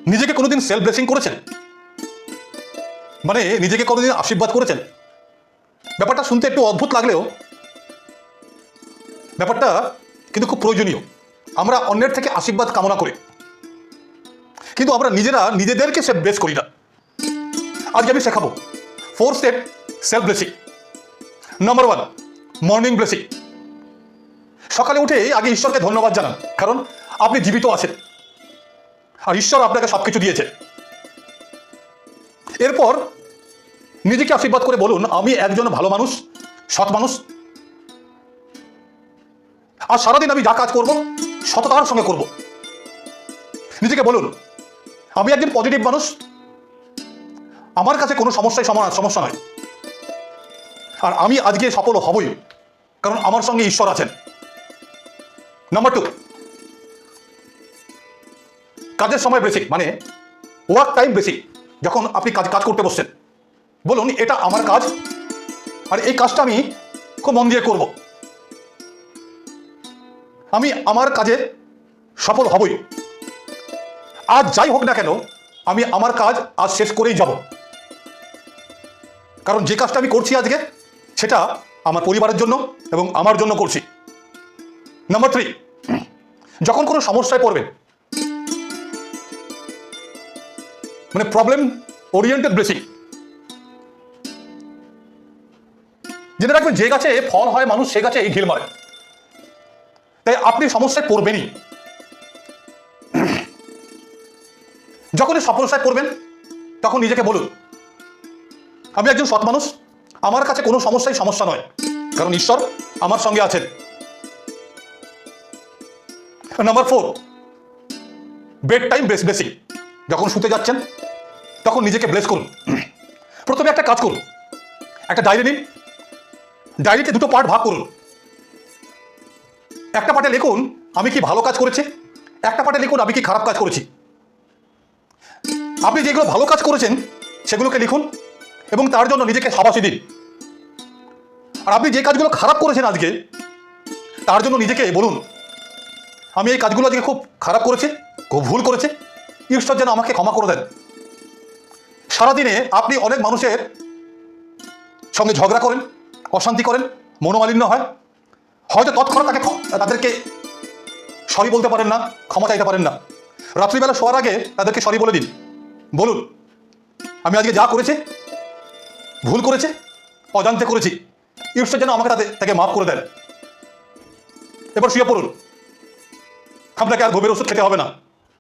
নিজেকে কোনোদিন self blessing করেছেন? মানে নিজেকে কোনোদিন আশীর্বাদ করেছেন? ব্যাপারটা শুনতে একটু অদ্ভুত লাগলেও ব্যাপারটা কিন্তু খুব প্রয়োজনীয়। আমরা অন্যের থেকে আশীর্বাদ কামনা করি, কিন্তু আমরা নিজেরা নিজেদেরকে সেলফ ব্লেস করি না। আজকে আমি শেখাবো 4 step self blessing. Number 1, morning blessing. সকালে উঠে আগে ঈশ্বরকে ধন্যবাদ জানান, কারণ আপনি জীবিত আছেন আর ঈশ্বর আপনাকে সবকিছু দিয়েছে। এরপর নিজেকে আশীর্বাদ করে বলুন, আমি একজন ভালো মানুষ, সৎ মানুষ, আর সারাদিন আমি যা কাজ করব সততার সঙ্গে করব। নিজেকে বলুন, আমি একজন পজিটিভ মানুষ, আমার কাছে কোনো সমস্যা নয়, আর আমি আজকে সফল হবই, কারণ আমার সঙ্গে ঈশ্বর আছেন। নাম্বার 2, কাজের সময় বেসিক, মানে ওয়ার্ক টাইম বেসিক। যখন আপনি কাজ করতে বসছেন, বলুন এটা আমার কাজ আর এই কাজটা আমি খুব মন দিয়ে করব, আমি আমার কাজে সফল হবই। আজ যাই হোক না কেন, আমি আমার কাজ আজ শেষ করেই যাব, কারণ যে কাজটা আমি করছি আজকে সেটা আমার পরিবারের জন্য এবং আমার জন্য করছি। নাম্বার 3, যখন কোনো সমস্যায় পড়বেন, মানে প্রবলেম ওরিয়েন্টেড ব্লেসিং। জেনে রাখবেন, যে গাছে ফল হয় মানুষ সে গাছে এই ঢিল মারে, তাই আপনি সমস্যায় পড়বেনই। যখনই সমস্যায় পড়বেন তখন নিজেকে বলুন, আমি একজন সৎ মানুষ, আমার কাছে কোনো সমস্যা নয়, কারণ ঈশ্বর আমার সঙ্গে আছেন। Number 4, bed time blessing. যখন শুতে যাচ্ছেন তখন নিজেকে ব্লেস করুন। প্রথমে একটা কাজ করুন, একটা ডায়েরি নিন, ডায়েরিতে 2টো পার্ট ভাগ করুন। একটা পার্টে লিখুন আমি কি ভালো কাজ করেছি, একটা পার্টে লিখুন আমি কি খারাপ কাজ করেছি। আপনি যেগুলো ভালো কাজ করেছেন সেগুলোকে লিখুন এবং তার জন্য নিজেকে শাবাশি দিন। আর আপনি যে কাজগুলো খারাপ করেছেন আজকে, তার জন্য নিজেকে বলুন, আমি এই কাজগুলো আজকে খুব খারাপ করেছি, খুব ভুল করেছি, ঈশ্বর যেন আমাকে ক্ষমা করে দেন। সারাদিনে আপনি অনেক মানুষের সঙ্গে ঝগড়া করেন, অশান্তি করেন, মনোমালিন্য হয়, হয়তো তৎক্ষণাৎ তাদেরকে সরি বলতে পারেন না, ক্ষমা চাইতে পারেন না। রাত্রিবেলা শোয়ার আগে তাদেরকে সরি বলে দিন, বলুন আমি আজকে যা করেছি ভুল করেছি, অজান্তে করেছি, ঈশ্বর যেন আমাকে তাকে মাফ করে দেন। এবার শুয়ে পড়ুন, আপনাকে আর ঘুমের ওষুধ খেতে হবে না।